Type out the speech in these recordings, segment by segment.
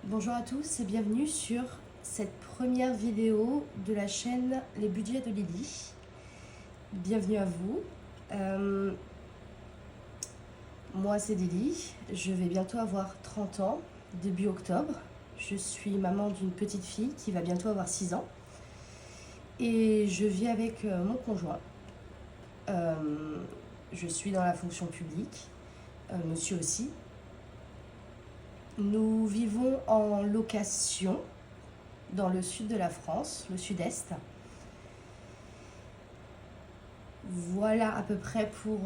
Bonjour à tous et bienvenue sur cette première vidéo de la chaîne Les Budgets de Lily. Bienvenue à vous. Moi c'est Lily, je vais bientôt avoir 30 ans, début octobre. Je suis maman d'une petite fille qui va bientôt avoir 6 ans. Et je vis avec mon conjoint. Je suis dans la fonction publique, monsieur aussi. Nous vivons en location dans le sud de la France, le sud-est. Voilà à peu près pour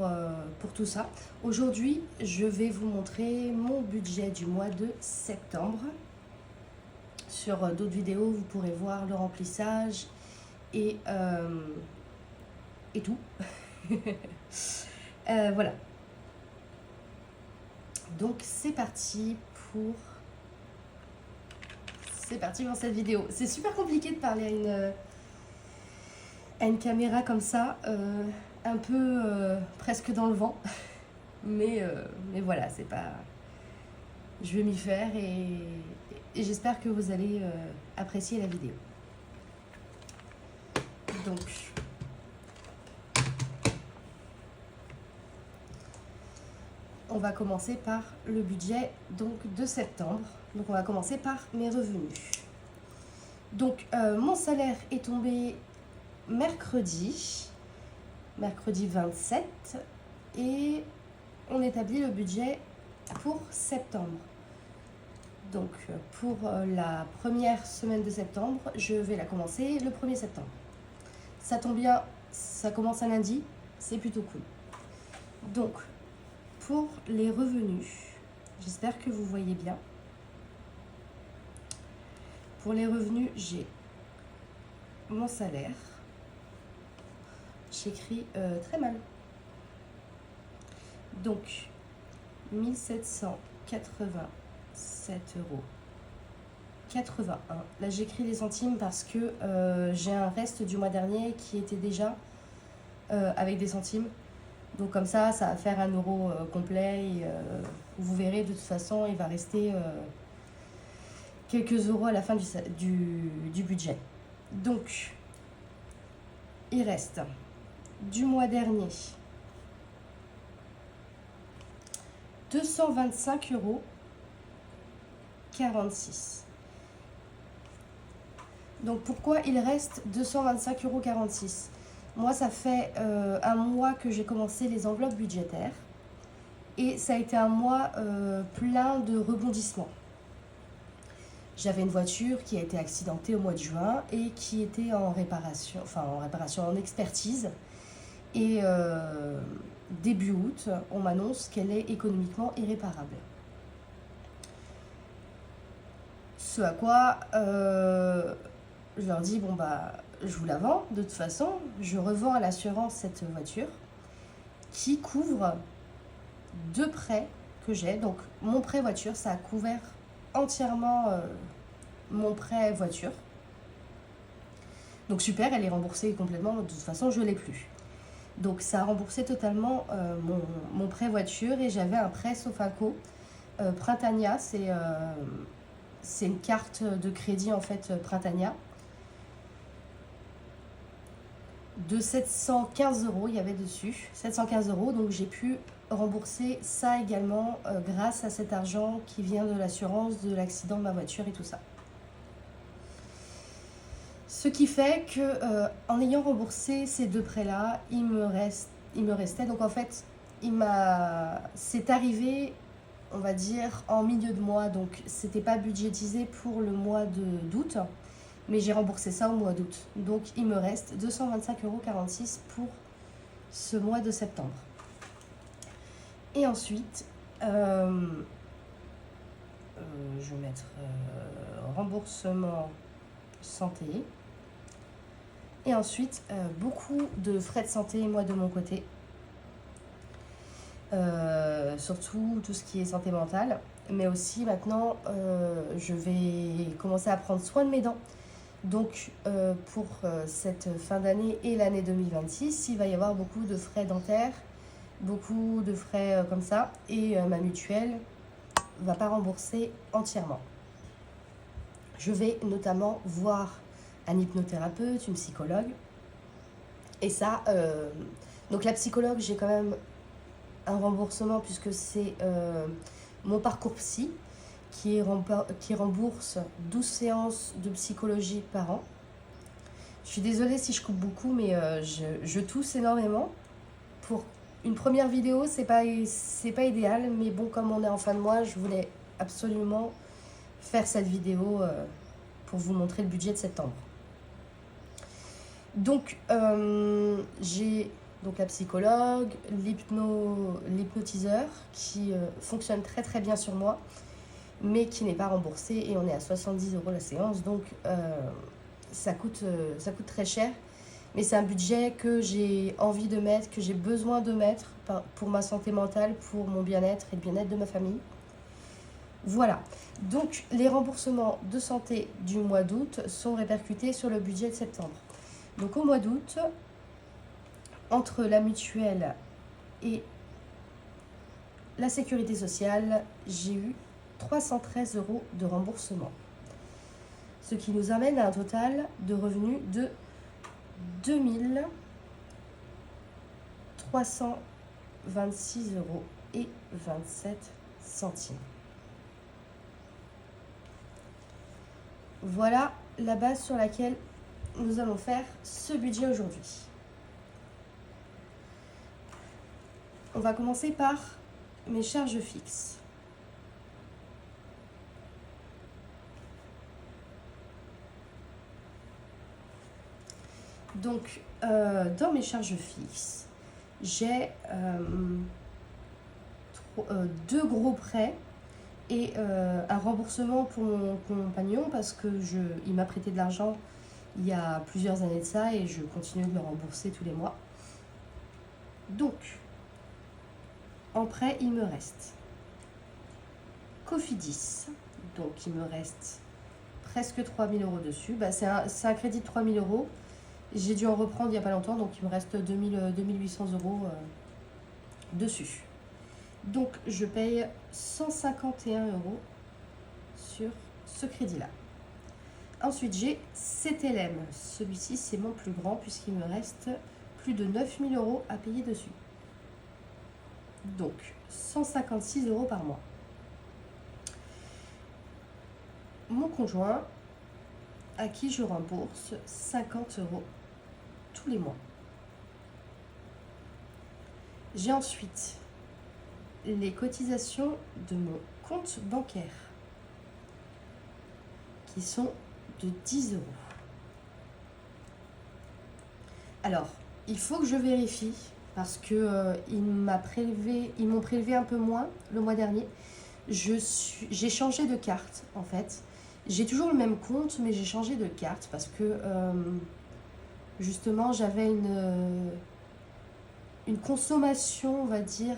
tout ça. Aujourd'hui, je vais vous montrer mon budget du mois de septembre. Sur d'autres vidéos, vous pourrez voir le remplissage et tout. Voilà. Donc c'est parti pour cette vidéo. C'est super compliqué de parler à une caméra comme ça, un peu presque dans le vent. Mais voilà, c'est pas... Je vais m'y faire et j'espère que vous allez apprécier la vidéo. Donc... on va commencer par le budget donc, de septembre. Donc on va commencer par mes revenus. Donc mon salaire est tombé mercredi 27 et on établit le budget pour septembre. Donc pour la première semaine de septembre, je vais la commencer le 1er septembre. Ça tombe bien, ça commence un lundi, c'est plutôt cool. Donc pour les revenus, j'espère que vous voyez bien. Pour les revenus, j'ai mon salaire. J'écris très mal. Donc, 1787,81 €. Là, j'écris les centimes parce que j'ai un reste du mois dernier qui était déjà avec des centimes. Donc comme ça va faire 1 € complet et vous verrez de toute façon il va rester quelques euros à la fin du budget. Donc il reste du mois dernier 225,46 €. Donc pourquoi il reste 225,46 €? Moi, ça fait un mois que j'ai commencé les enveloppes budgétaires et ça a été un mois plein de rebondissements. J'avais une voiture qui a été accidentée au mois de juin et qui était en expertise. Et début août, on m'annonce qu'elle est économiquement irréparable. Ce à quoi je leur dis, bon bah... je vous la vends, de toute façon, je revends à l'assurance cette voiture qui couvre 2 prêts que j'ai. Donc mon prêt voiture, ça a couvert entièrement mon prêt voiture. Donc super, elle est remboursée complètement, de toute façon je ne l'ai plus. Donc ça a remboursé totalement mon prêt voiture et j'avais un prêt Sofaco Printania, c'est une carte de crédit en fait Printania. De 715 €, il y avait dessus, 715 €, donc j'ai pu rembourser ça également grâce à cet argent qui vient de l'assurance de l'accident de ma voiture et tout ça. Ce qui fait que en ayant remboursé ces 2 prêts-là, il me restait, donc en fait, c'est arrivé, on va dire, en milieu de mois, donc c'était pas budgétisé pour le mois d'août. Mais j'ai remboursé ça au mois d'août. Donc il me reste 225,46 € pour ce mois de septembre. Et ensuite, je vais mettre remboursement santé. Et ensuite, beaucoup de frais de santé, moi de mon côté. Surtout tout ce qui est santé mentale. Mais aussi maintenant, je vais commencer à prendre soin de mes dents. Donc pour cette fin d'année et l'année 2026, il va y avoir beaucoup de frais dentaires, beaucoup de frais comme ça, et ma mutuelle ne va pas rembourser entièrement. je vais notamment voir un hypnothérapeute, une psychologue. Et ça, donc la psychologue, j'ai quand même un remboursement puisque c'est mon parcours psy qui rembourse 12 séances de psychologie par an. Je suis désolée si je coupe beaucoup, mais je tousse énormément. Pour une première vidéo, c'est pas idéal, mais bon, comme on est en fin de mois, je voulais absolument faire cette vidéo pour vous montrer le budget de septembre. Donc, j'ai donc la psychologue, l'hypnotiseur qui fonctionne très très bien sur moi, mais qui n'est pas remboursé et on est à 70 € la séance, donc ça coûte très cher. Mais c'est un budget que j'ai envie de mettre, que j'ai besoin de mettre pour ma santé mentale, pour mon bien-être et le bien-être de ma famille. Voilà, donc les remboursements de santé du mois d'août sont répercutés sur le budget de septembre. Donc au mois d'août, entre la mutuelle et la sécurité sociale, j'ai eu 313 € de remboursement. Ce qui nous amène à un total de revenus de 2326,27 €. Voilà la base sur laquelle nous allons faire ce budget aujourd'hui. On va commencer par mes charges fixes. Donc, dans mes charges fixes, j'ai 2 gros prêts et un remboursement pour mon compagnon parce qu'il m'a prêté de l'argent il y a plusieurs années de ça et je continue de le rembourser tous les mois. Donc, en prêt, il me reste Cofidis, donc il me reste presque 3000 € dessus. C'est un crédit de 3000 €. J'ai dû en reprendre il n'y a pas longtemps, donc il me reste 2800 € dessus. Donc je paye 151 € sur ce crédit-là. Ensuite, j'ai CTLM. Celui-ci, c'est mon plus grand puisqu'il me reste plus de 9000 € à payer dessus. Donc 156 € par mois. Mon conjoint, à qui je rembourse 50 € tous les mois. J'ai ensuite les cotisations de mon compte bancaire qui sont de 10 €. Alors, il faut que je vérifie parce que ils m'ont prélevé un peu moins le mois dernier. J'ai changé de carte en fait. J'ai toujours le même compte, mais j'ai changé de carte parce que justement j'avais une consommation, on va dire,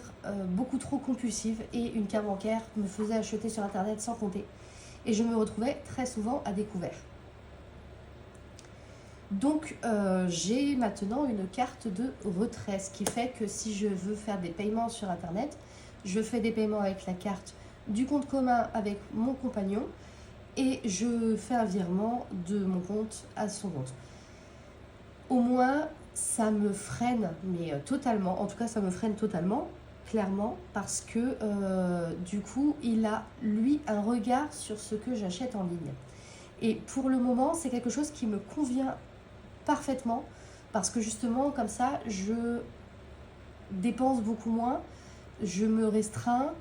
beaucoup trop compulsive et une carte bancaire me faisait acheter sur internet sans compter. Et je me retrouvais très souvent à découvert. Donc j'ai maintenant une carte de retrait, ce qui fait que si je veux faire des paiements sur internet, je fais des paiements avec la carte du compte commun avec mon compagnon et je fais un virement de mon compte à son compte. Au moins, ça me freine, mais totalement, en tout cas ça me freine totalement, clairement, parce que du coup, il a, lui, un regard sur ce que j'achète en ligne. Et pour le moment, c'est quelque chose qui me convient parfaitement, parce que justement, comme ça, je dépense beaucoup moins, je me restreins,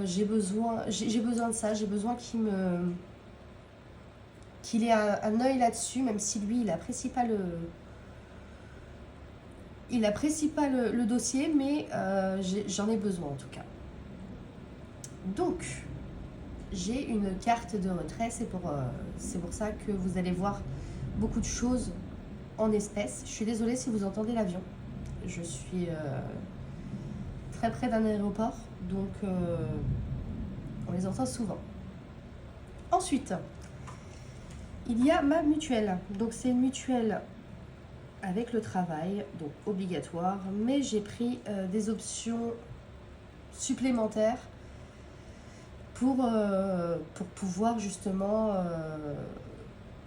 j'ai besoin de ça, j'ai besoin qu'il ait un œil là-dessus, même si lui, il n'apprécie pas le dossier, mais j'en ai besoin en tout cas. Donc, j'ai une carte de retrait, c'est pour ça que vous allez voir beaucoup de choses en espèces. Je suis désolée si vous entendez l'avion. Je suis très près d'un aéroport, donc on les entend souvent. Ensuite, il y a ma mutuelle. Donc c'est une mutuelle avec le travail, donc obligatoire, mais j'ai pris des options supplémentaires pour pouvoir justement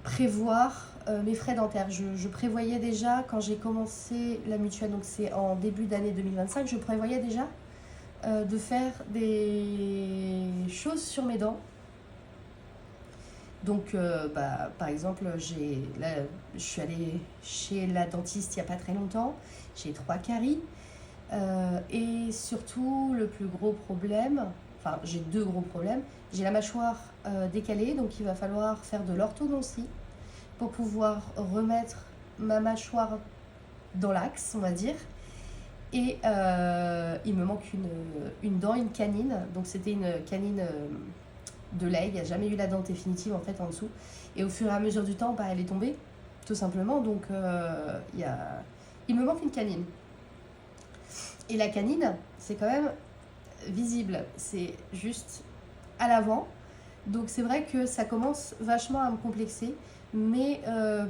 prévoir mes frais dentaires. Je prévoyais déjà, quand j'ai commencé la mutuelle, donc c'est en début d'année 2025, je prévoyais déjà de faire des choses sur mes dents. Donc, par exemple, je suis allée chez la dentiste il n'y a pas très longtemps. J'ai 3 caries. Et surtout, le plus gros problème, enfin, j'ai 2 gros problèmes. J'ai la mâchoire décalée, donc il va falloir faire de l'orthodontie pour pouvoir remettre ma mâchoire dans l'axe, on va dire. Et il me manque une dent, une canine. Donc, c'était une canine de lait. Il n'y a jamais eu la dent définitive en fait en dessous. Et au fur et à mesure du temps, elle est tombée, tout simplement. Donc, il me manque une canine. Et la canine, c'est quand même visible. C'est juste à l'avant. Donc c'est vrai que ça commence vachement à me complexer. Mais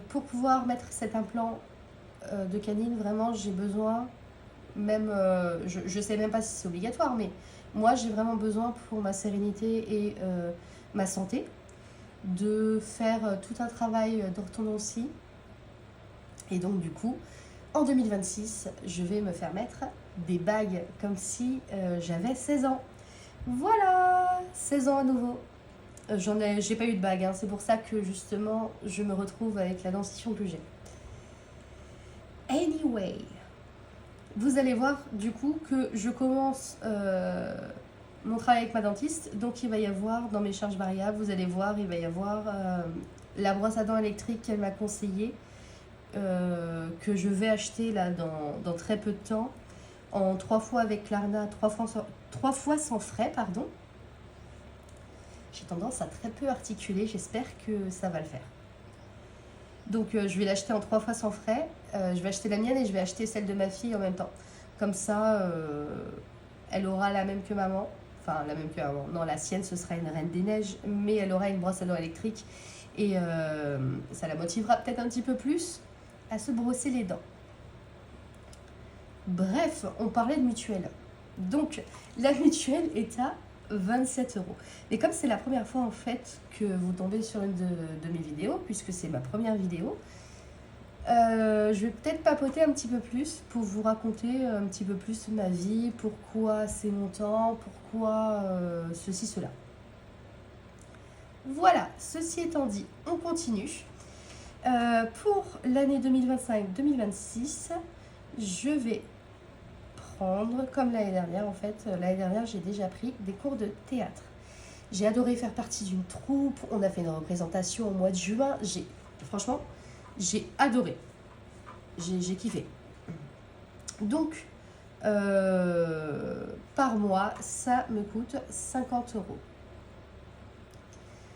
pour pouvoir mettre cet implant de canine, vraiment, j'ai besoin, même, je sais même pas si c'est obligatoire, mais moi, j'ai vraiment besoin pour ma sérénité et ma santé de faire tout un travail d'orthodontie. Et donc, du coup, en 2026, je vais me faire mettre des bagues comme si j'avais 16 ans. Voilà, 16 ans à nouveau. J'ai pas eu de bague, hein. C'est pour ça que justement, je me retrouve avec la dentition que j'ai. Anyway, vous allez voir du coup que je commence mon travail avec ma dentiste. Donc il va y avoir dans mes charges variables, vous allez voir, il va y avoir la brosse à dents électrique qu'elle m'a conseillée, que je vais acheter là dans très peu de temps, en 3 fois avec Klarna, 3 fois sans frais, pardon. J'ai tendance à très peu articuler, j'espère que ça va le faire. Donc je vais l'acheter en 3 fois sans frais. Je vais acheter la mienne et je vais acheter celle de ma fille en même temps. Comme ça, elle aura la même que maman. Enfin, la même que maman. Non, la sienne, ce sera une Reine des Neiges, mais elle aura une brosse à dents électrique. Et ça la motivera peut-être un petit peu plus à se brosser les dents. Bref, on parlait de mutuelle. Donc, la mutuelle est à 27 €. Et comme c'est la première fois en fait que vous tombez sur une de mes vidéos, puisque c'est ma première vidéo, je vais peut-être papoter un petit peu plus pour vous raconter un petit peu plus ma vie, pourquoi c'est mon temps, pourquoi ceci, cela. Voilà, ceci étant dit, on continue. Pour l'année 2025-2026, je vais prendre, comme l'année dernière en fait, l'année dernière j'ai déjà pris des cours de théâtre. J'ai adoré faire partie d'une troupe, on a fait une représentation au mois de juin, franchement, j'ai adoré, j'ai kiffé. Donc, par mois, ça me coûte 50 €.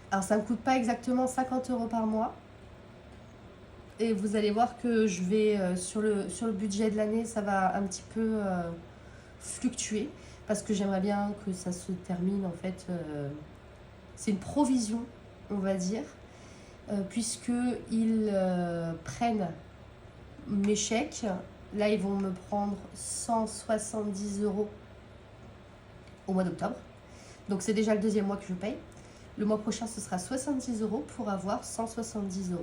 Alors ça ne me coûte pas exactement 50 € par mois. Et vous allez voir que je vais, sur le budget de l'année, ça va un petit peu fluctuer. Parce que j'aimerais bien que ça se termine, en fait. C'est une provision, on va dire. Puisqu'ils prennent mes chèques. Là, ils vont me prendre 170 € au mois d'octobre. Donc c'est déjà le 2e mois que je paye. Le mois prochain, ce sera 70 € pour avoir 170 €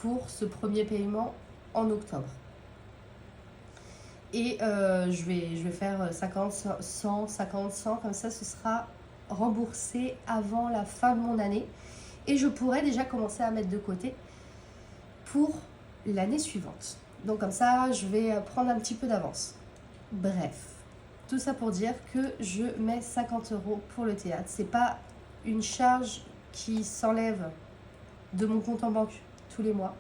pour ce premier paiement en octobre. Et je vais faire 50, 100, 50, 100, comme ça ce sera remboursé avant la fin de mon année. Et je pourrais déjà commencer à mettre de côté pour l'année suivante. Donc comme ça, je vais prendre un petit peu d'avance. Bref, tout ça pour dire que je mets 50 € pour le théâtre. C'est pas une charge qui s'enlève de mon compte en banque tous les mois,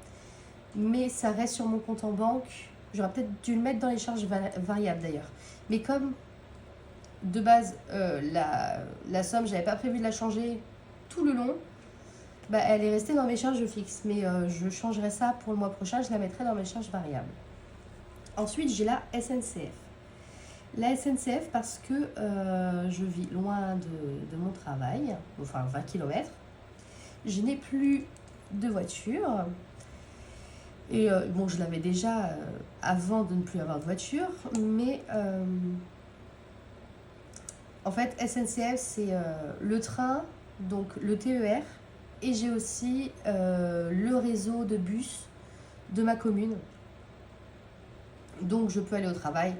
mais ça reste sur mon compte en banque. J'aurais peut-être dû le mettre dans les charges variables d'ailleurs, mais comme de base la somme, j'avais pas prévu de la changer tout le long, elle est restée dans mes charges fixes, mais je changerai ça pour le mois prochain, je la mettrai dans mes charges variables. Ensuite, j'ai la SNCF. La SNCF parce que je vis loin de mon travail, enfin 20 km. Je n'ai plus de voiture. Et bon, je l'avais déjà avant de ne plus avoir de voiture, mais En fait, SNCF, c'est le train, donc le TER, et j'ai aussi le réseau de bus de ma commune. Donc, je peux aller au travail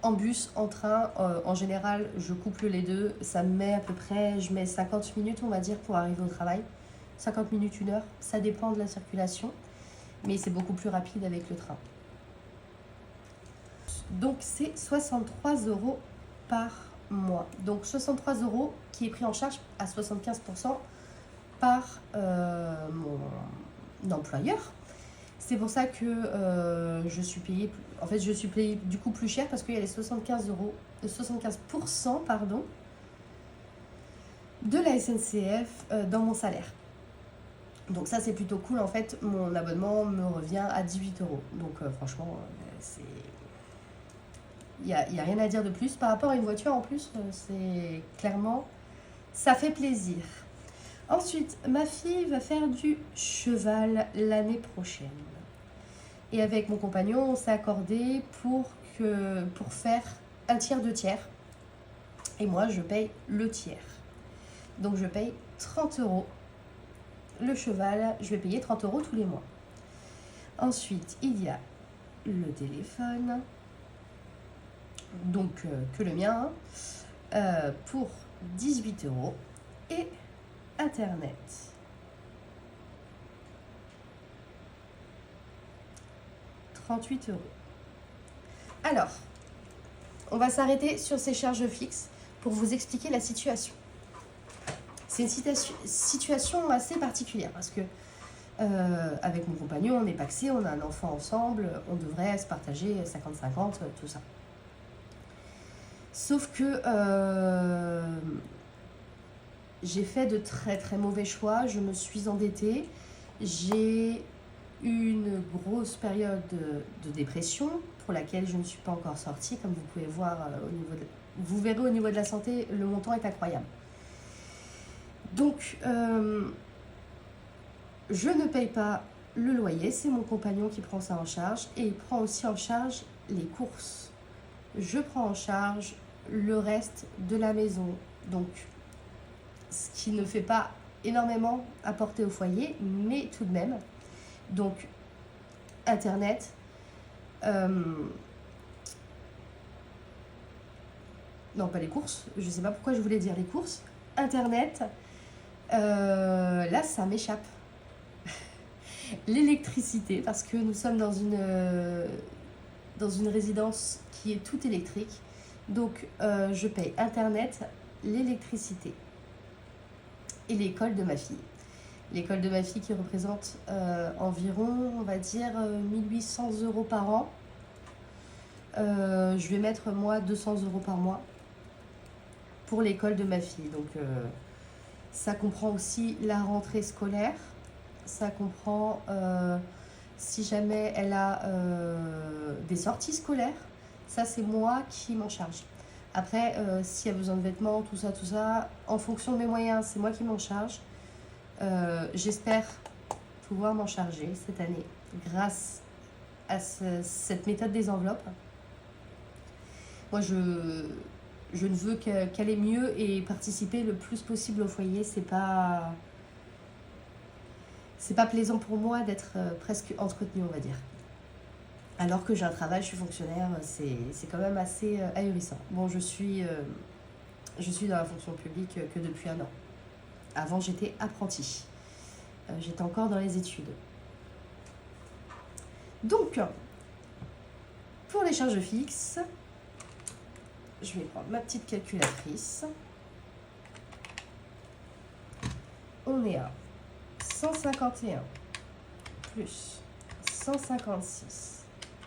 en bus, en train. En général, je couple les deux. Ça me met à peu près, je mets 50 minutes, on va dire, pour arriver au travail. 50 minutes, 1 heure. Ça dépend de la circulation. Mais c'est beaucoup plus rapide avec le train. Donc, c'est 63 € par mois. Donc, 63 € qui est pris en charge à 75% par mon employeur. C'est pour ça que je suis payée, en fait, je suis payée du coup plus cher parce qu'il y a les 75% pardon, de la SNCF dans mon salaire. Donc ça, c'est plutôt cool. En fait, mon abonnement me revient à 18 €. Donc franchement, c'est... Il n'y a rien à dire de plus. Par rapport à une voiture, en plus, c'est clairement... Ça fait plaisir. Ensuite, ma fille va faire du cheval l'année prochaine. Et avec mon compagnon, on s'est accordé pour faire un tiers, 2 tiers. Et moi, je paye le tiers. Donc, je paye 30 €. Le cheval, je vais payer 30 € tous les mois. Ensuite, il y a le téléphone. Donc, que le mien, pour 18 €. Et Internet. 38 €. Alors, on va s'arrêter sur ces charges fixes pour vous expliquer la situation. C'est une situation assez particulière parce que avec mon compagnon, on est pacsé, on a un enfant ensemble, on devrait se partager 50-50, tout ça. Sauf que j'ai fait de très très mauvais choix, je me suis endettée, j'ai eu une grosse période de dépression pour laquelle je ne suis pas encore sortie. Comme vous pouvez voir, vous verrez au niveau de la santé, le montant est incroyable. Donc, je ne paye pas le loyer, c'est mon compagnon qui prend ça en charge et il prend aussi en charge les courses. Je prends en charge le reste de la maison. Donc, ce qui ne fait pas énormément apporter au foyer, mais tout de même. Donc, Internet, non pas les courses, je ne sais pas pourquoi je voulais dire les courses. Internet, là ça m'échappe. L'électricité, parce que nous sommes dans une résidence qui est toute électrique. Donc, je paye Internet, l'électricité et l'école de ma fille. L'école de ma fille qui représente environ, on va dire, 1800 € par an. Je vais mettre, moi, 200 € par mois pour l'école de ma fille. Donc, ça comprend aussi la rentrée scolaire. Ça comprend si jamais elle a des sorties scolaires. Ça, c'est moi qui m'en charge. Après, s'il y a besoin de vêtements, tout ça, en fonction de mes moyens, c'est moi qui m'en charge. J'espère pouvoir m'en charger cette année grâce à cette méthode des enveloppes. Moi, je ne veux qu'elle ait mieux et participer le plus possible au foyer. C'est pas plaisant pour moi d'être presque entretenue, on va dire. Alors que j'ai un travail, je suis fonctionnaire, c'est quand même assez ahurissant. Bon, je suis dans la fonction publique que depuis 1 an. Avant, j'étais apprentie. J'étais encore dans les études. Donc, pour les charges fixes, je vais prendre ma petite calculatrice. On est à 151 plus 156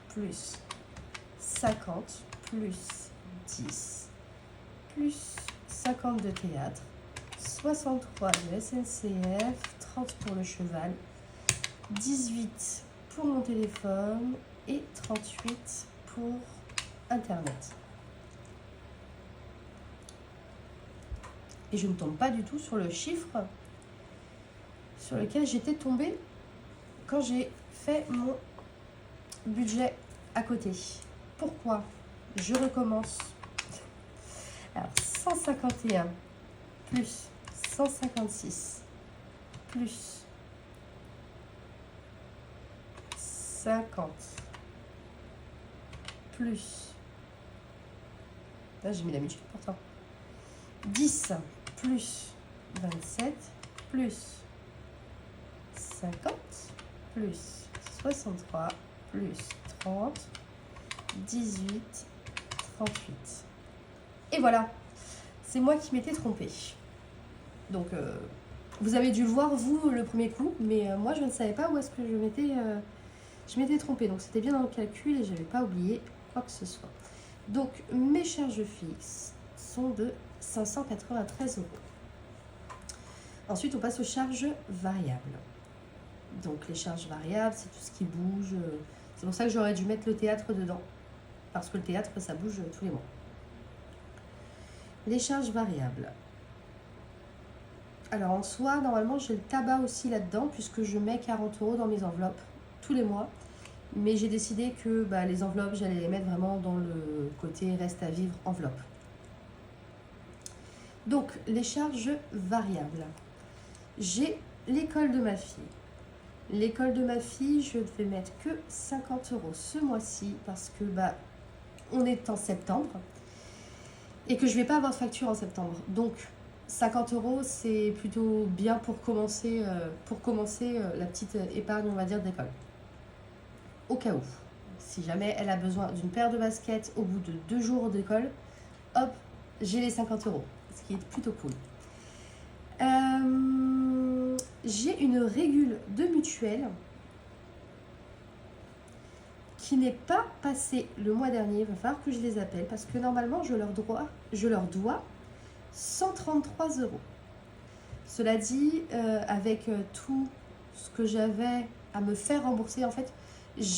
plus 50 plus 10 plus 50 de théâtre, 63 de SNCF, 30 pour le cheval, 18 pour mon téléphone et 38 pour Internet. Et je ne tombe pas du tout sur le chiffre sur lequel j'étais tombée quand j'ai fait mon budget à côté. Pourquoi? Je recommence. Alors, 151 plus 156 plus 50 plus, là j'ai mis la mutuelle pourtant, 10 plus 27 plus 50 plus 63 plus 30, 18, 38. Et voilà, c'est moi qui m'étais trompée. Donc, vous avez dû le voir, vous, le premier coup, mais moi, je ne savais pas où est-ce que je m'étais trompée. Donc, c'était bien dans le calcul et je n'avais pas oublié quoi que ce soit. Donc, mes charges fixes sont de 593 euros. Ensuite, on passe aux charges variables. Donc, les charges variables, c'est tout ce qui bouge. C'est pour ça que j'aurais dû mettre le théâtre dedans. Parce que le théâtre, ça bouge tous les mois. Les charges variables. Alors, en soi, normalement, j'ai le tabac aussi là-dedans, puisque je mets 40 euros dans mes enveloppes tous les mois. Mais j'ai décidé que les enveloppes, j'allais les mettre vraiment dans le côté reste à vivre enveloppe. Donc, les charges variables. J'ai l'école de ma fille. L'école de ma fille, je ne vais mettre que 50 euros ce mois-ci parce que on est en septembre et que je ne vais pas avoir de facture en septembre. Donc, 50 euros, c'est plutôt bien pour commencer la petite épargne, on va dire, d'école. Au cas où, si jamais elle a besoin d'une paire de baskets au bout de 2 jours d'école, hop, j'ai les 50 euros, ce qui est plutôt cool. J'ai une régule de mutuelle qui n'est pas passée le mois dernier. Il va falloir que je les appelle parce que normalement, je leur dois 133 euros. Cela dit, avec tout ce que j'avais à me faire rembourser, en fait, je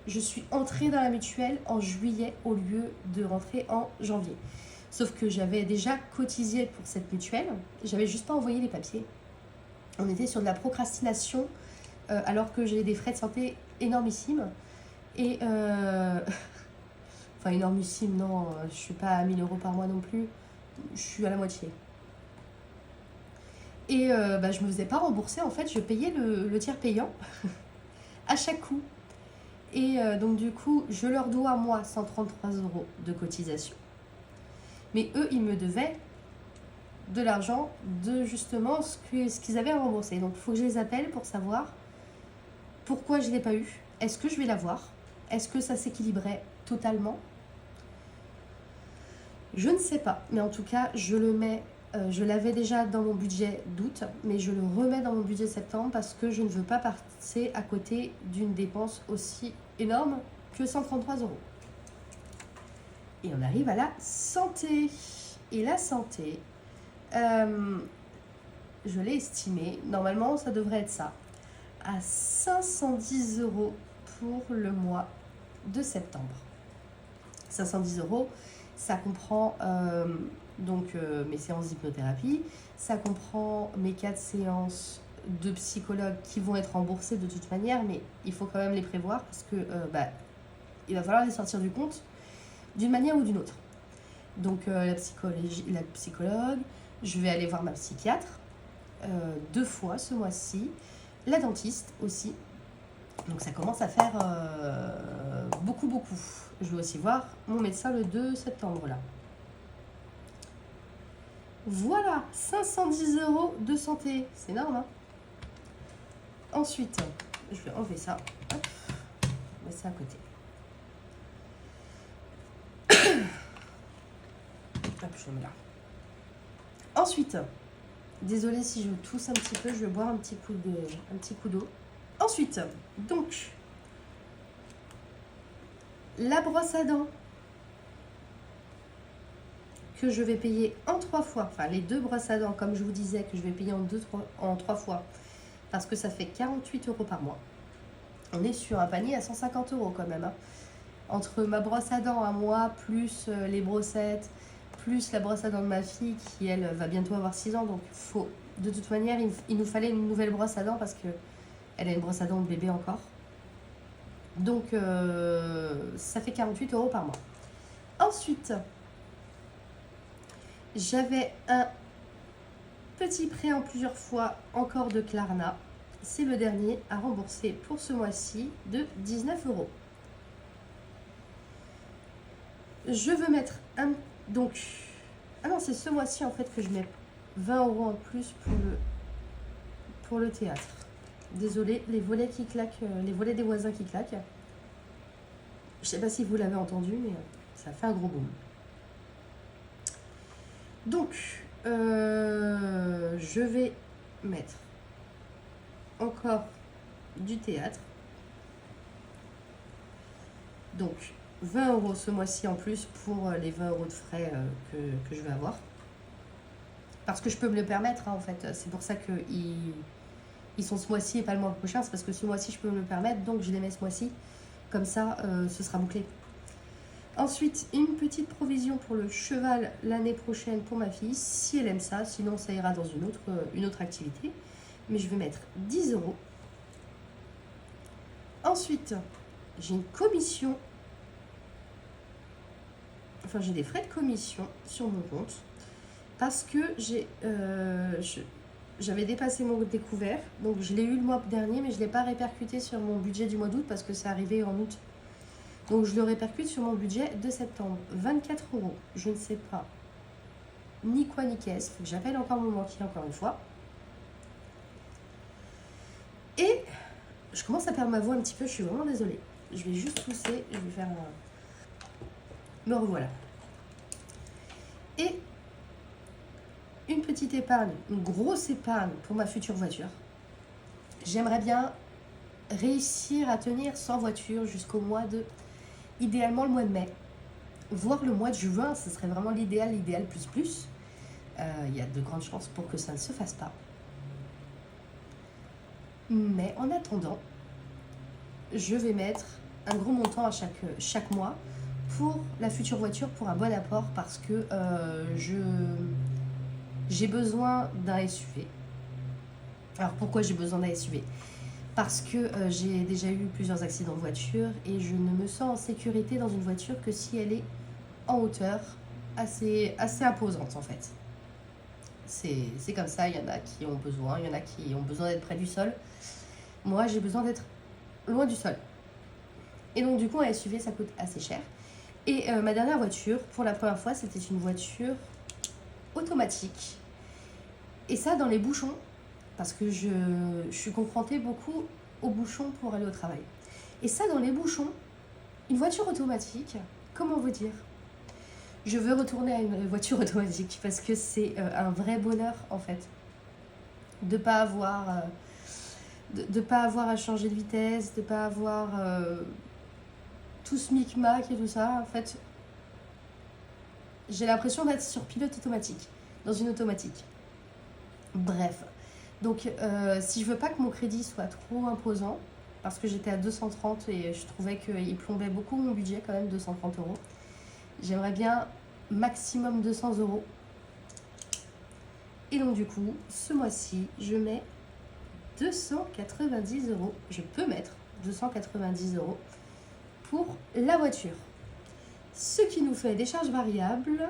suis entrée dans la mutuelle en juillet au lieu de rentrer en janvier. Sauf que j'avais déjà cotisé pour cette mutuelle, j'avais juste pas envoyé les papiers. On était sur de la procrastination alors que j'ai des frais de santé énormissimes. Et enfin énormissime, non, je suis pas à 1000 euros par mois non plus, je suis à la moitié. Et je me faisais pas rembourser, en fait, je payais le tiers payant à chaque coup. Et donc du coup, je leur dois moi 133 euros de cotisation. Mais eux, ils me devaient de l'argent de justement ce qu'ils avaient à rembourser. Donc il faut que je les appelle pour savoir pourquoi je ne l'ai pas eu. Est-ce que je vais l'avoir? Est-ce que ça s'équilibrait totalement? Je ne sais pas, mais en tout cas, je l'avais déjà dans mon budget d'août, mais je le remets dans mon budget de septembre parce que je ne veux pas passer à côté d'une dépense aussi énorme que 133 euros. Et on arrive à la santé. Et la santé, je l'ai estimé, normalement ça devrait être ça, à 510 euros pour le mois de septembre. 510 euros, ça comprend mes séances d'hypnothérapie, ça comprend mes 4 séances de psychologue qui vont être remboursées de toute manière, mais il faut quand même les prévoir parce que il va falloir les sortir du compte d'une manière ou d'une autre. Donc la psychologue, je vais aller voir ma psychiatre 2 fois ce mois-ci, la dentiste aussi. Donc ça commence à faire beaucoup. Je vais aussi voir mon médecin le 2 septembre là. Voilà, 510 euros de santé, c'est énorme hein. Ensuite, je vais enlever ça, hop, je mets ça à côté. Hop, je le mets là. Ensuite, désolée si je tousse un petit peu, je vais boire un petit coup d'eau. Ensuite, donc, la brosse à dents que je vais payer en 3 fois, enfin les 2 brosses à dents comme je vous disais que je vais payer en 3 fois parce que ça fait 48 euros par mois. On est sur un panier à 150 euros quand même hein. Entre ma brosse à dents à moi, plus les brossettes, plus la brosse à dents de ma fille qui elle va bientôt avoir 6 ans, donc de toute manière il nous fallait une nouvelle brosse à dents parce que elle a une brosse à dents de bébé encore. Donc ça fait 48 euros par mois. Ensuite, J'avais un petit prêt en plusieurs fois encore de Klarna. C'est le dernier à rembourser pour ce mois-ci de 19 euros. Je veux mettre un... Donc... Ah non, c'est ce mois-ci en fait que je mets 20 euros en plus pour le théâtre. Désolée, les volets qui claquent, les volets des voisins qui claquent. Je sais pas si vous l'avez entendu, mais ça fait un gros boom. Donc, je vais mettre encore du théâtre. Donc, 20 euros ce mois-ci en plus pour les 20 euros de frais que je vais avoir. Parce que je peux me le permettre, hein, en fait. C'est pour ça qu'ils sont ce mois-ci et pas le mois prochain. C'est parce que ce mois-ci, je peux me le permettre. Donc, je les mets ce mois-ci. Comme ça, ce sera bouclé. Ensuite, une petite provision pour le cheval l'année prochaine pour ma fille, si elle aime ça. Sinon, ça ira dans une autre activité. Mais je vais mettre 10 euros. Ensuite, j'ai une commission. Enfin, j'ai des frais de commission sur mon compte. Parce que j'avais dépassé mon découvert. Donc, je l'ai eu le mois dernier, mais je ne l'ai pas répercuté sur mon budget du mois d'août parce que c'est arrivé en août. Donc, je le répercute sur mon budget de septembre. 24 euros. Je ne sais pas ni quoi ni qu'est-ce. Faut que j'appelle encore mon banquier encore une fois. Et je commence à perdre ma voix un petit peu. Je suis vraiment désolée. Je vais juste tousser. Je vais faire un... Me revoilà. Et une petite épargne, une grosse épargne pour ma future voiture. J'aimerais bien réussir à tenir sans voiture jusqu'au mois de... Idéalement le mois de mai, voire le mois de juin, ce serait vraiment l'idéal plus. Il y a de grandes chances pour que ça ne se fasse pas. Mais en attendant, je vais mettre un gros montant à chaque mois pour la future voiture, pour un bon apport, parce que j'ai besoin d'un SUV. Alors pourquoi j'ai besoin d'un SUV ? Parce que j'ai déjà eu plusieurs accidents de voiture et je ne me sens en sécurité dans une voiture que si elle est en hauteur assez imposante en fait. C'est comme ça, il y en a qui ont besoin, il y en a qui ont besoin d'être près du sol. Moi, j'ai besoin d'être loin du sol. Et donc du coup, un SUV, ça coûte assez cher. Et ma dernière voiture, pour la première fois, c'était une voiture automatique. Et ça, dans les bouchons, parce que je suis confrontée beaucoup aux bouchons pour aller au travail. Et ça, dans les bouchons, une voiture automatique, comment vous dire ? Je veux retourner à une voiture automatique parce que c'est un vrai bonheur, en fait. De ne pas avoir, pas avoir à changer de vitesse, de ne pas avoir tout ce micmac et tout ça. En fait, j'ai l'impression d'être sur pilote automatique, dans une automatique. Bref. Donc, si je veux pas que mon crédit soit trop imposant, parce que j'étais à 230 et je trouvais qu'il plombait beaucoup mon budget, quand même, 230 euros, j'aimerais bien maximum 200 euros. Et donc, du coup, ce mois-ci, je mets 290 euros. Je peux mettre 290 euros pour la voiture. Ce qui nous fait des charges variables.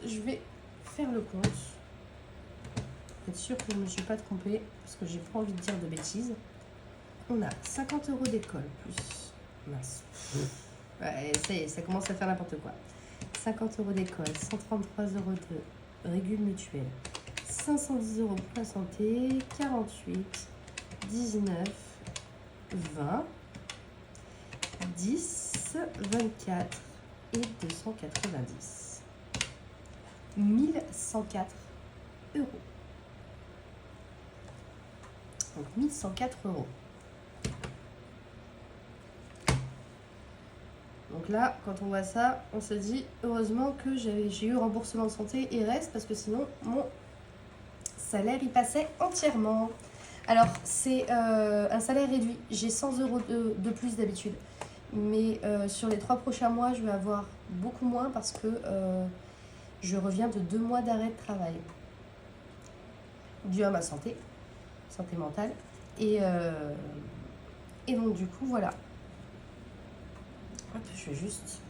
Je vais faire le compte. Être sûr que je ne me suis pas trompée parce que j'ai pas envie de dire de bêtises. On a 50 euros d'école plus mince. Ouais, ça y est, ça commence à faire n'importe quoi. 50 euros d'école, 133 euros de régule mutuelle, 510 euros pour la santé, 48, 19, 20, 10, 24 et 290. 1104 euros. Donc 1104 euros. Donc là, quand on voit ça, on se dit heureusement que j'ai eu remboursement de santé et reste parce que sinon mon salaire y passait entièrement. Alors c'est un salaire réduit. J'ai 100 euros de plus d'habitude. Mais sur les 3 prochains mois, je vais avoir beaucoup moins parce que je reviens de 2 mois d'arrêt de travail. Dû à ma santé mentale. Et donc du coup, voilà. Hop, je vais juste...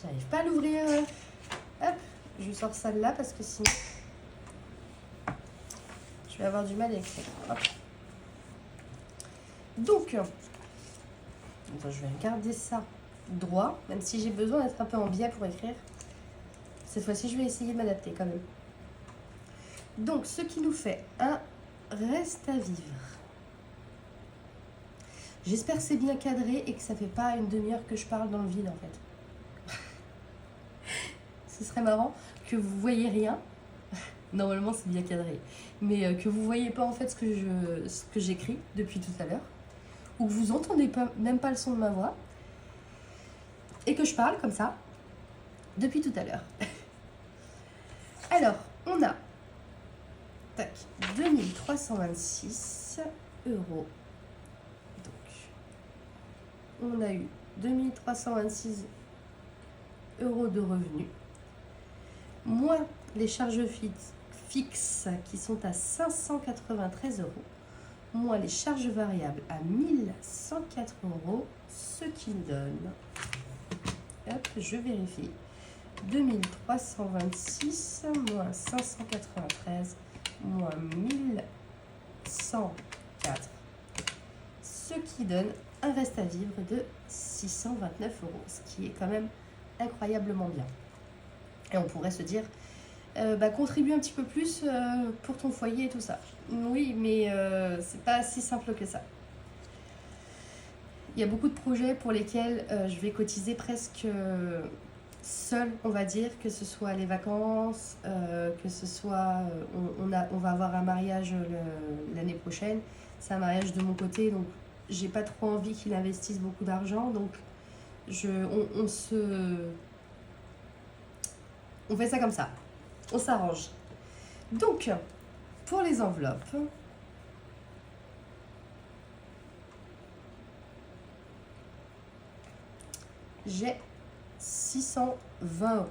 J'arrive pas à l'ouvrir. Hop, je sors ça de là parce que sinon je vais avoir du mal à écrire. Hop. Donc, je vais garder ça droit, même si j'ai besoin d'être un peu en biais pour écrire. Cette fois-ci, je vais essayer de m'adapter quand même. Donc, ce qui nous fait un reste à vivre. J'espère que c'est bien cadré et que ça fait pas une demi-heure que je parle dans le vide en fait. Ce serait marrant que vous voyez rien. Normalement, c'est bien cadré. Mais que vous voyez pas en fait ce que j'écris depuis tout à l'heure. Ou que vous entendez même pas le son de ma voix. Et que je parle comme ça depuis tout à l'heure. Alors, on a 2326 euros. Donc, on a eu 2326 euros de revenus, moins les charges fixes qui sont à 593 euros, moins les charges variables à 1104 euros, ce qui me donne, hop, je vérifie, 2326 moins 593 moins 1104, ce qui donne un reste à vivre de 629 euros, ce qui est quand même incroyablement bien. Et on pourrait se dire, contribue un petit peu plus pour ton foyer et tout ça. Oui, mais c'est pas si simple que ça. Il y a beaucoup de projets pour lesquels je vais cotiser presque seule, on va dire, que ce soit les vacances, que ce soit... on va avoir un mariage l'année prochaine. C'est un mariage de mon côté, donc j'ai pas trop envie qu'il investisse beaucoup d'argent. Donc on fait ça comme ça. On s'arrange. Donc, pour les enveloppes, j'ai 620 euros.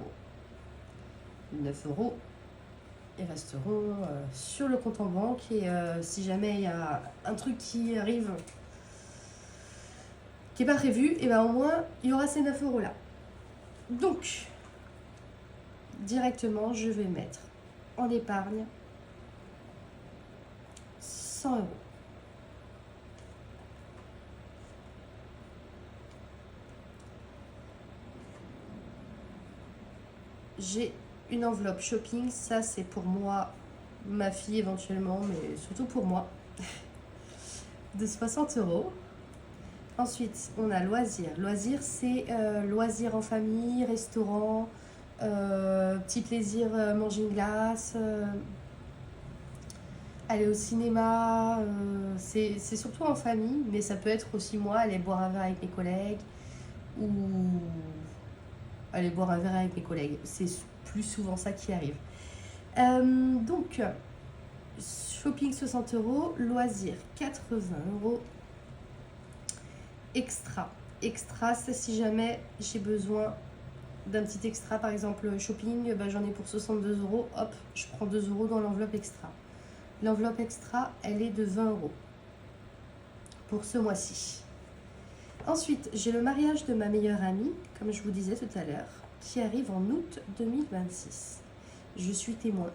9 euros, ils resteront sur le compte en banque. Et si jamais il y a un truc qui arrive, qui n'est pas prévu, et bien au moins, il y aura ces 9 euros là. Donc, directement, je vais mettre en épargne 100 euros. J'ai une enveloppe shopping, ça c'est pour moi, ma fille éventuellement, mais surtout pour moi, de 60 euros. Ensuite, on a loisirs. Loisirs, c'est loisirs en famille, restaurant, petit plaisir, manger une glace, aller au cinéma. C'est surtout en famille, mais ça peut être aussi moi, aller boire un verre avec mes collègues ou aller boire un verre avec mes collègues. C'est plus souvent ça qui arrive. Donc, shopping 60 euros, loisirs 80 euros. Extra, c'est si jamais j'ai besoin d'un petit extra, par exemple shopping, j'en ai pour 62 euros, hop, je prends 2 euros dans l'enveloppe extra. L'enveloppe extra, elle est de 20 euros pour ce mois-ci. Ensuite, j'ai le mariage de ma meilleure amie, comme je vous disais tout à l'heure, qui arrive en août 2026. Je suis témoin.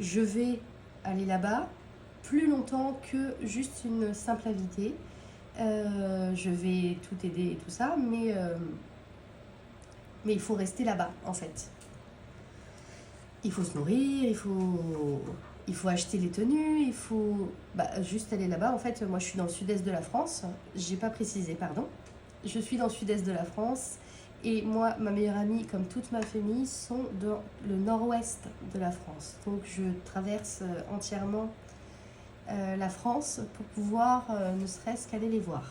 Je vais aller là-bas plus longtemps que juste une simple invitée. Je vais tout aider et tout ça, mais il faut rester là-bas en fait. Il faut se nourrir, il faut acheter les tenues, il faut juste aller là-bas. En fait, moi je suis dans le sud-est de la France, j'ai pas précisé, pardon. Je suis dans le sud-est de la France et moi, ma meilleure amie, comme toute ma famille, sont dans le nord-ouest de la France. Donc je traverse entièrement la France pour pouvoir ne serait-ce qu'aller les voir.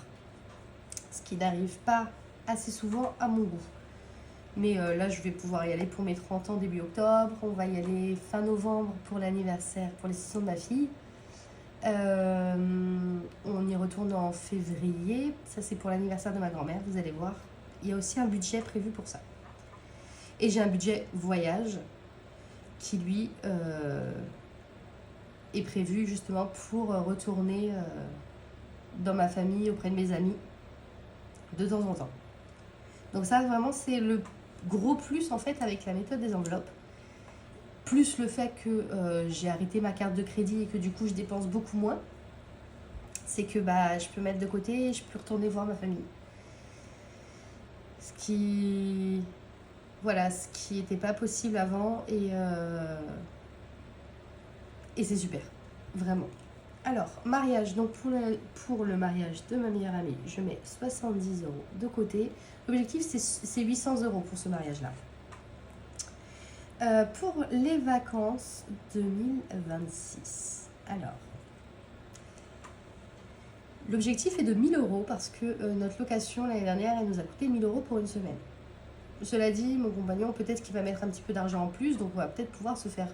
Ce qui n'arrive pas assez souvent à mon goût. Mais là, je vais pouvoir y aller pour mes 30 ans début octobre. On va y aller fin novembre pour l'anniversaire, pour les sessions de ma fille. On y retourne en février. Ça, c'est pour l'anniversaire de ma grand-mère, vous allez voir. Il y a aussi un budget prévu pour ça. Et j'ai un budget voyage qui, lui, est prévu justement pour retourner dans ma famille, auprès de mes amis, de temps en temps. Donc ça, vraiment, c'est le gros plus, en fait, avec la méthode des enveloppes. Plus le fait que j'ai arrêté ma carte de crédit et que du coup, je dépense beaucoup moins. C'est que bah, je peux mettre de côté et je peux retourner voir ma famille. Ce qui... Voilà, ce qui n'était pas possible avant. Et c'est super. Vraiment. Alors, mariage. Donc, pour le mariage de ma meilleure amie, je mets 70 € de côté. L'objectif, c'est 800 € pour ce mariage-là. Pour les vacances 2026. Alors, l'objectif est de 1000 € parce que notre location l'année dernière, elle nous a coûté 1000 € pour une semaine. Cela dit, mon compagnon, peut-être qu'il va mettre un petit peu d'argent en plus, donc on va peut-être pouvoir se faire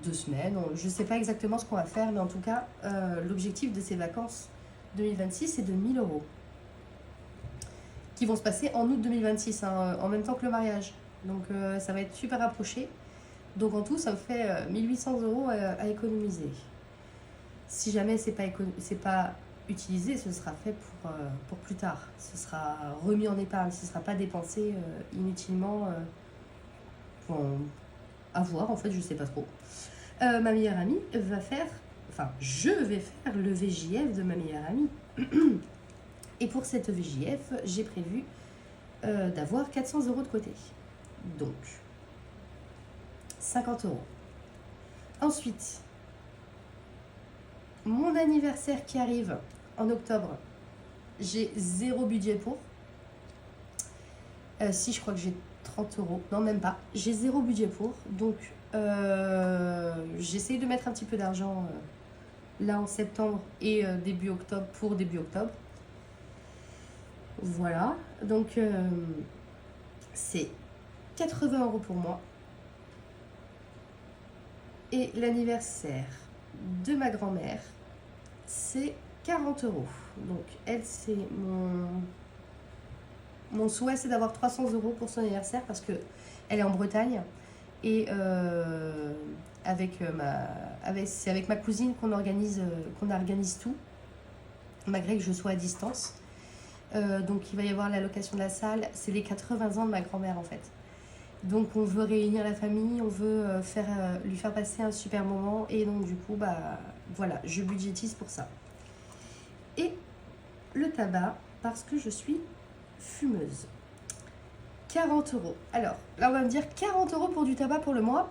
2 semaines. Je ne sais pas exactement ce qu'on va faire, mais en tout cas, l'objectif de ces vacances 2026, c'est de 1000 € qui vont se passer en août 2026, hein, en même temps que le mariage. Donc ça va être super rapproché. Donc en tout, ça me fait 1800 € à économiser. Si jamais c'est pas utilisé, ce sera fait pour plus tard. Ce sera remis en épargne, ce ne sera pas dépensé inutilement. À voir, en fait, je ne sais pas trop. Ma meilleure amie va faire, enfin, je vais faire le VJF de ma meilleure amie. Et pour cette VJF, j'ai prévu d'avoir 400 € de côté. Donc, 50 €. Ensuite, mon anniversaire qui arrive en octobre, j'ai 0 budget pour. Si, je crois que j'ai 30 €. Non, même pas. J'ai 0 budget pour. Donc, j'essaye de mettre un petit peu d'argent là en septembre et début octobre pour début octobre. Voilà. Donc, c'est 80 € pour moi. Et l'anniversaire de ma grand-mère, c'est 40 €. Donc, elle, c'est mon souhait, c'est d'avoir 300 € pour son anniversaire parce que elle est en Bretagne et c'est avec ma cousine qu'on organise tout, malgré que je sois à distance. Donc, il va y avoir la location de la salle. C'est les 80 ans de ma grand-mère, en fait. Donc on veut réunir la famille, on veut lui faire passer un super moment et donc du coup bah voilà, je budgétise pour ça. Et le tabac, parce que je suis fumeuse. 40 €. Alors là on va me dire 40 € pour du tabac pour le mois,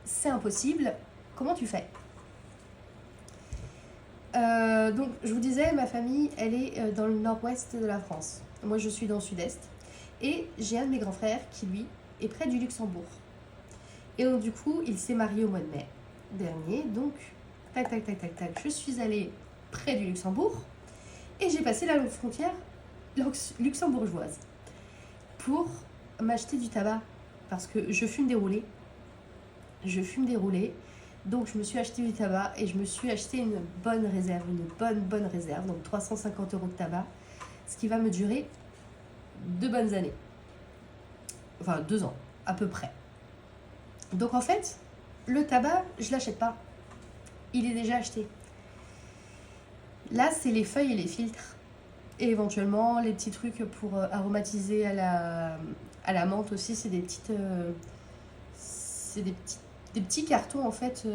c'est impossible. Comment tu fais? Donc je vous disais, ma famille elle est dans le nord-ouest de la France. Moi je suis dans le sud-est. Et j'ai un de mes grands frères qui lui est près du Luxembourg. Et donc du coup, il s'est marié au mois de mai dernier. Donc, tac, tac, tac, tac, tac, je suis allée près du Luxembourg et j'ai passé la frontière luxembourgeoise pour m'acheter du tabac parce que je fume des roulés. Donc je me suis acheté du tabac et je me suis acheté une bonne réserve, donc 350 € de tabac, ce qui va me durer 2 bonnes années. Enfin 2 ans, à peu près. Donc en fait, le tabac, je l'achète pas. Il est déjà acheté. Là, c'est les feuilles et les filtres. Et éventuellement, les petits trucs pour aromatiser à la menthe aussi, c'est des petites... c'est des petits cartons en fait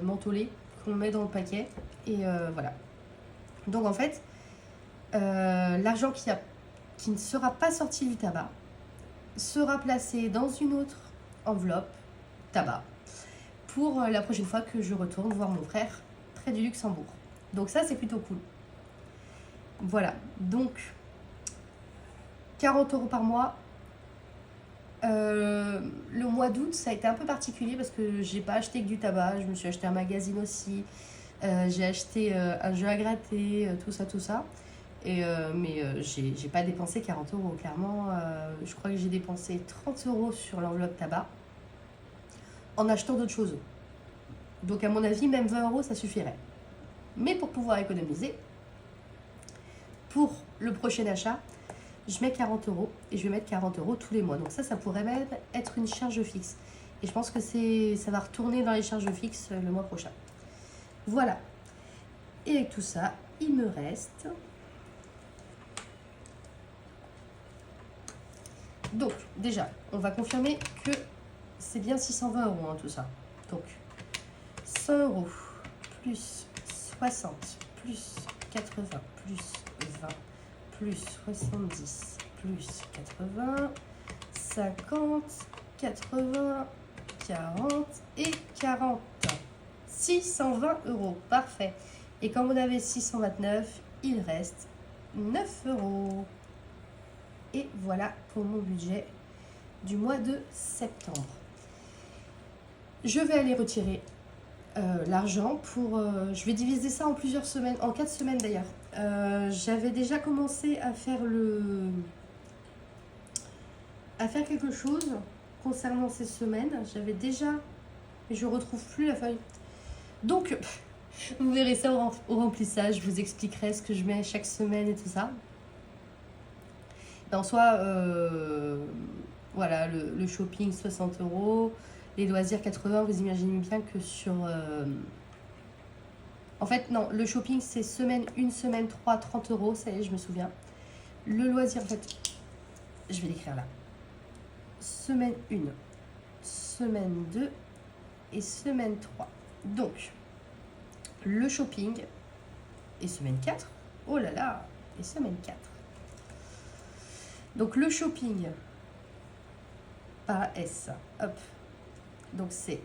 mentholés qu'on met dans le paquet. Et voilà. Donc en fait, l'argent qui ne sera pas sorti du tabac sera placé dans une autre enveloppe tabac pour la prochaine fois que je retourne voir mon frère près du Luxembourg. Donc ça, c'est plutôt cool. Voilà, donc 40 € par mois. Le mois d'août, ça a été un peu particulier parce que j'ai pas acheté que du tabac. Je me suis acheté un magazine aussi. J'ai acheté un jeu à gratter, tout ça. Mais j'ai pas dépensé 40 €. Clairement, je crois que j'ai dépensé 30 € sur l'enveloppe tabac en achetant d'autres choses. Donc à mon avis, même 20 € ça suffirait. Mais pour pouvoir économiser, pour le prochain achat, je mets 40 € et je vais mettre 40 € tous les mois. Donc ça pourrait même être une charge fixe. Et je pense que ça va retourner dans les charges fixes le mois prochain. Voilà. Et avec tout ça, il me reste Donc, déjà, on va confirmer que c'est bien 620 euros, hein, tout ça. Donc, 100 euros, plus 60, plus 80, plus 20, plus 70, plus 80, 50, 80, 40 et 40. 620 euros, parfait. Et quand vous avez 629, il reste 9 euros. Et voilà pour mon budget du mois de septembre. Je vais aller retirer l'argent pour... je vais diviser ça en plusieurs semaines, en 4 semaines d'ailleurs. J'avais déjà commencé à faire quelque chose concernant ces semaines. J'avais déjà... Mais je retrouve plus la feuille. Donc, vous verrez ça au remplissage. Je vous expliquerai ce que je mets chaque semaine et tout ça. En soi, voilà, le shopping 60 euros, les loisirs 80, vous imaginez bien que sur... En fait, non, le shopping c'est semaine 1, semaine 3, 30 euros, ça y est, je me souviens. Le loisir, en fait, je vais l'écrire là. Semaine 1, semaine 2 et semaine 3. Donc, le shopping et semaine 4, oh là là, et semaine 4. Donc le shopping par S, hop, donc c'est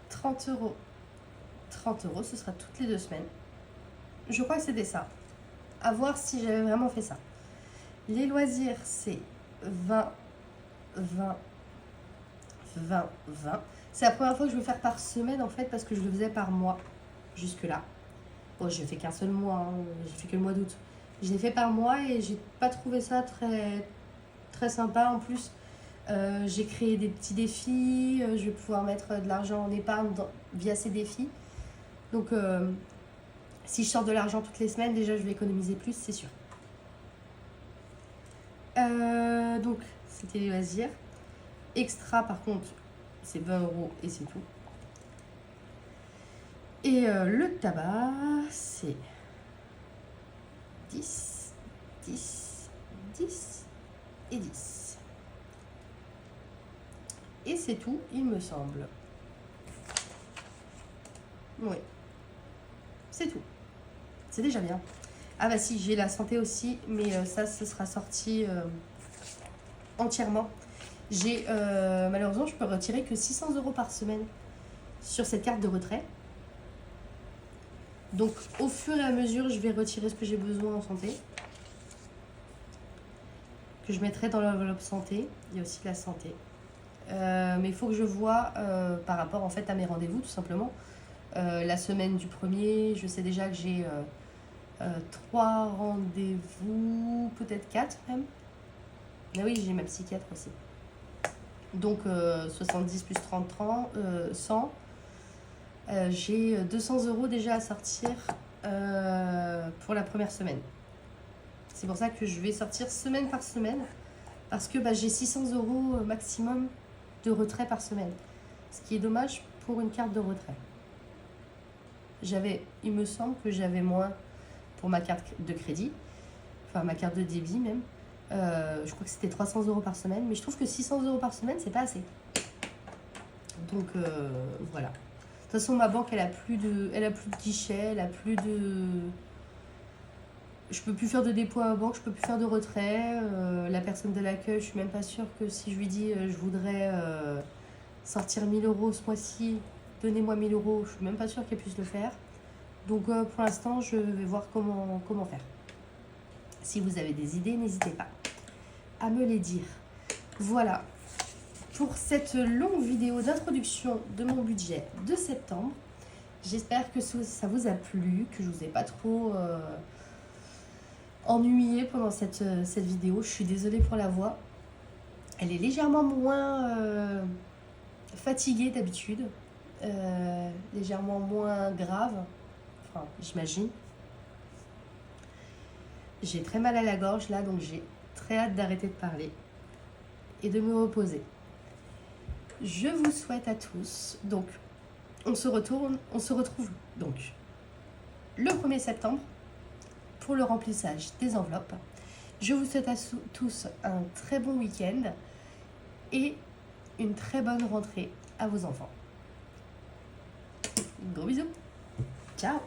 30 euros. 30 euros, ce sera toutes les 2 semaines. Je crois que c'était ça. À voir si j'avais vraiment fait ça. Les loisirs, c'est 20, 20, 20, 20. C'est la première fois que je vais faire par semaine en fait, parce que je le faisais par mois jusque-là. Bon, j'ai fait qu'un seul mois, hein. J'ai fait que le mois d'août. Je l'ai fait par mois et j'ai pas trouvé ça très sympa. En plus, j'ai créé des petits défis. Je vais pouvoir mettre de l'argent en épargne via ces défis. Donc, si je sors de l'argent toutes les semaines, déjà, je vais économiser plus, c'est sûr. Donc, c'était les loisirs. Extra, par contre, c'est 20 euros et c'est tout. Et le tabac, c'est 10, 10, 10 et 10. Et c'est tout, il me semble. Oui. C'est tout. C'est déjà bien. Ah bah si, j'ai la santé aussi, mais ça, ce sera sorti entièrement. J'ai malheureusement, je peux retirer que 600 euros par semaine sur cette carte de retrait. Donc, au fur et à mesure, je vais retirer ce que j'ai besoin en santé. Que je mettrai dans l'enveloppe santé. Il y a aussi la santé. Mais il faut que je vois par rapport en fait à mes rendez-vous, tout simplement. La semaine du 1er, je sais déjà que j'ai 3 rendez-vous, peut-être 4 même. Ah oui, j'ai ma psychiatre aussi. Donc 70 plus 30, 100. J'ai 200 euros déjà à sortir pour la première semaine. C'est pour ça que je vais sortir semaine par semaine. Parce que j'ai 600 euros maximum de retrait par semaine. Ce qui est dommage pour une carte de retrait. Il me semble que j'avais moins pour ma carte de crédit. Enfin, ma carte de débit même. Je crois que c'était 300 euros par semaine. Mais je trouve que 600 euros par semaine, c'est pas assez. Donc, voilà. De toute façon, ma banque, elle a plus de guichet, elle a plus de... Je peux plus faire de dépôt à la banque, je peux plus faire de retrait. La personne de l'accueil, je suis même pas sûre que si je lui dis je voudrais sortir 1000 euros ce mois-ci, donnez-moi 1000 euros, je suis même pas sûre qu'elle puisse le faire. Donc pour l'instant, je vais voir comment faire. Si vous avez des idées, n'hésitez pas à me les dire. Voilà. Pour cette longue vidéo d'introduction de mon budget de septembre. J'espère que ça vous a plu, que je ne vous ai pas trop ennuyé pendant cette vidéo. Je suis désolée pour la voix. Elle est légèrement moins fatiguée d'habitude, légèrement moins grave, enfin j'imagine. J'ai très mal à la gorge là, donc j'ai très hâte d'arrêter de parler et de me reposer. Je vous souhaite à tous, donc on se retrouve donc le 1er septembre pour le remplissage des enveloppes. Je vous souhaite à tous un très bon week-end. et une très bonne rentrée à vos enfants. Gros bisous. Ciao.